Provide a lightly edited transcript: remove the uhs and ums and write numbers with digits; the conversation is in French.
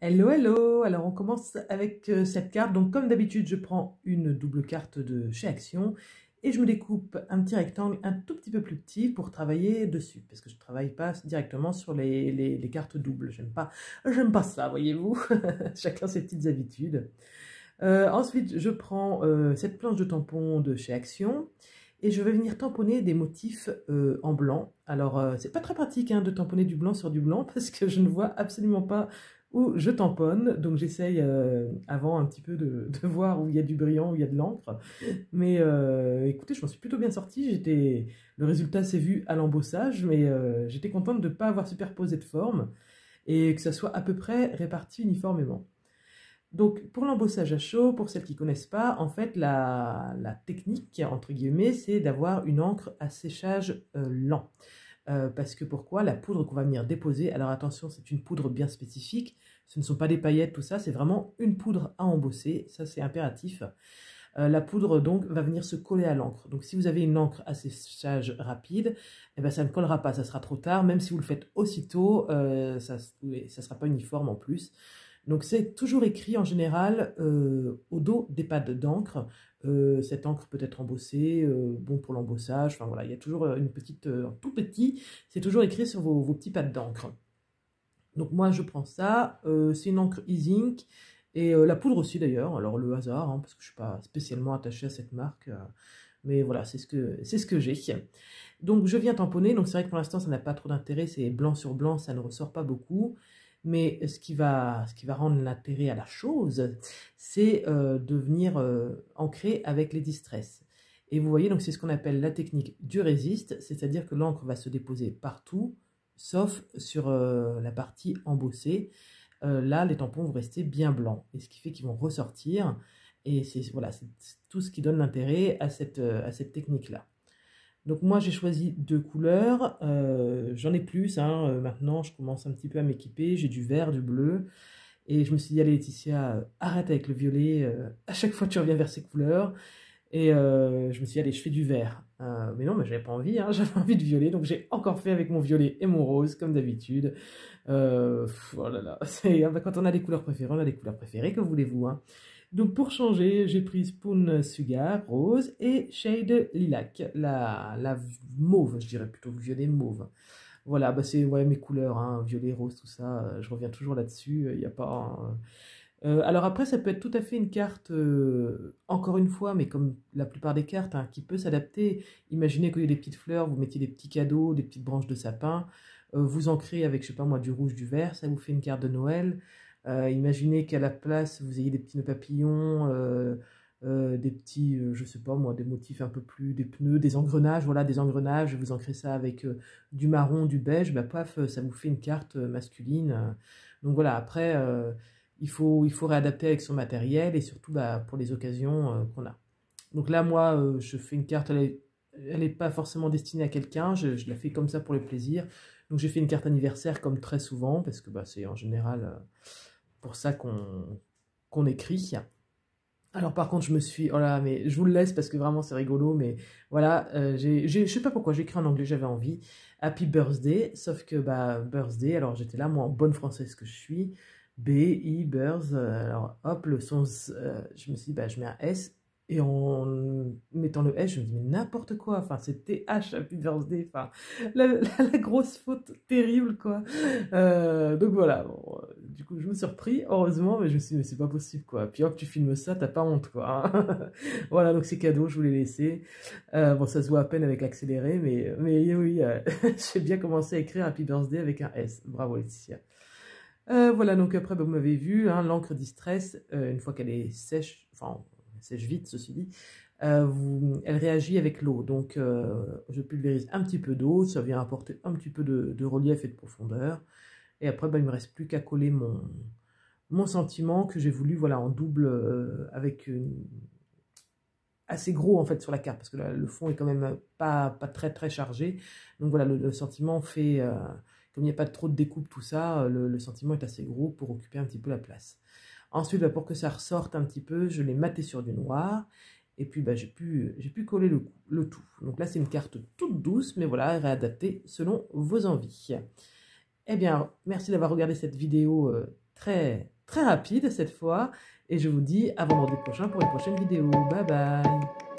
Hello, hello! Alors on commence avec cette carte. Donc comme d'habitude, je prends une double carte de chez Action et je me découpe un petit rectangle un tout petit peu plus petit pour travailler dessus. Parce que je ne travaille pas directement sur les cartes doubles. J'aime pas ça, voyez-vous. Chacun ses petites habitudes. Ensuite, je prends cette planche de tampon de chez Action et je vais venir tamponner des motifs en blanc. Alors, c'est pas très pratique hein, de tamponner du blanc sur du blanc parce que je ne vois absolument pas où je tamponne. Donc, j'essaye avant un petit peu de voir où il y a du brillant, où il y a de l'encre. Mais écoutez, je m'en suis plutôt bien sortie. Le résultat s'est vu à l'embossage, mais j'étais contente de ne pas avoir superposé de forme et que ça soit à peu près réparti uniformément. Donc, pour l'embossage à chaud, pour celles qui ne connaissent pas, en fait, la technique, entre guillemets, c'est d'avoir une encre à séchage lent. Parce que pourquoi? La poudre qu'on va venir déposer, alors attention, c'est une poudre bien spécifique, ce ne sont pas des paillettes, tout ça, c'est vraiment une poudre à embosser, ça c'est impératif. La poudre, donc, va venir se coller à l'encre. Donc, si vous avez une encre à séchage rapide, eh ben, ça ne collera pas, ça sera trop tard, même si vous le faites aussitôt, ça ne sera pas uniforme en plus. Donc c'est toujours écrit en général au dos des pads d'encre. Cette encre peut être embossée, bon pour l'embossage. Enfin voilà, il y a toujours une petite, tout petit, c'est toujours écrit sur vos petits pads d'encre. Donc moi je prends ça, c'est une encre E-Zinc et la poudre aussi d'ailleurs. Alors le hasard, hein, parce que je ne suis pas spécialement attachée à cette marque. Mais voilà, c'est ce que j'ai. Donc je viens tamponner, donc c'est vrai que pour l'instant ça n'a pas trop d'intérêt, c'est blanc sur blanc, ça ne ressort pas beaucoup. Mais ce qui va rendre l'intérêt à la chose, c'est de venir ancrer avec les distress. Et vous voyez, donc c'est ce qu'on appelle la technique du résiste, c'est-à-dire que l'encre va se déposer partout, sauf sur la partie embossée. Là, les tampons vont rester bien blancs, et ce qui fait qu'ils vont ressortir. Et c'est voilà, c'est tout ce qui donne l'intérêt à cette technique-là. Donc moi j'ai choisi deux couleurs, j'en ai plus, hein, maintenant je commence un petit peu à m'équiper, j'ai du vert, du bleu, et je me suis dit allez Laetitia, arrête avec le violet, à chaque fois tu reviens vers ces couleurs, et je me suis dit allez je fais du vert. Mais non mais j'avais pas envie, hein, j'avais envie de violet, donc j'ai encore fait avec mon violet et mon rose comme d'habitude. Oh là là, quand on a des couleurs préférées, on a des couleurs préférées, que voulez-vous hein. Donc pour changer, j'ai pris Spoon Sugar rose et Shade Lilac, la mauve, je dirais plutôt violet mauve. Voilà, bah c'est ouais, mes couleurs, hein, violet, rose, tout ça, je reviens toujours là-dessus, il n'y a pas... alors après, ça peut être tout à fait une carte, encore une fois, mais comme la plupart des cartes, hein, qui peut s'adapter. Imaginez qu'il y ait des petites fleurs, vous mettiez des petits cadeaux, des petites branches de sapin, vous ancrez avec, je sais pas moi, du rouge, du vert, ça vous fait une carte de Noël. Imaginez qu'à la place, vous ayez des petits nœuds papillons, des petits, je sais pas moi, des motifs un peu plus, des pneus, des engrenages, voilà, des engrenages, vous ancrez ça avec du marron, du beige, bah paf, ça vous fait une carte masculine. Donc voilà, après, il faut réadapter avec son matériel et surtout bah, pour les occasions qu'on a. Donc là, moi, je fais une carte, elle n'est pas forcément destinée à quelqu'un, je la fais comme ça pour le plaisir. Donc j'ai fait une carte anniversaire comme très souvent, parce que bah, c'est en général pour ça qu'on écrit. Alors par contre, je me suis... Oh là, mais je vous le laisse parce que vraiment c'est rigolo, mais voilà, je sais pas pourquoi, j'ai écrit en anglais, j'avais envie. Happy Birthday, sauf que, bah, birthday, alors j'étais là, moi, en bonne française que je suis, B-I, birth, alors hop, le son, je me suis dit, bah, je mets un S, et en mettant le S, je me dis, mais n'importe quoi, enfin, c'est TH, Happy Birthday, enfin, la grosse faute terrible, quoi. Donc voilà, bon, du coup, je me suis repris, heureusement, mais je me suis dit, mais c'est pas possible, quoi. Puis hop, tu filmes ça, t'as pas honte, quoi. Hein. Voilà, donc c'est cadeau, je vous l'ai laissé. Bon, ça se voit à peine avec l'accéléré, mais oui, j'ai bien commencé à écrire Happy Birthday avec un S. Bravo, Laetitia. Voilà, donc après, bah, vous m'avez vu, hein, l'encre Distress, une fois qu'elle est sèche, enfin, elle sèche vite, ceci dit, elle réagit avec l'eau. Donc, je pulvérise un petit peu d'eau, ça vient apporter un petit peu de relief et de profondeur. Et après, bah, il ne me reste plus qu'à coller mon sentiment que j'ai voulu, voilà, en double, avec assez gros en fait sur la carte, parce que le fond est quand même pas très très chargé. Donc voilà, le sentiment fait, comme il n'y a pas trop de découpe, tout ça, le sentiment est assez gros pour occuper un petit peu la place. Ensuite, bah, pour que ça ressorte un petit peu, je l'ai maté sur du noir. Et puis bah, j'ai pu coller le tout. Donc là, c'est une carte toute douce, mais voilà, réadaptée selon vos envies. Eh bien, merci d'avoir regardé cette vidéo très, très rapide cette fois. Et je vous dis à vendredi prochain pour une prochaine vidéo. Bye bye!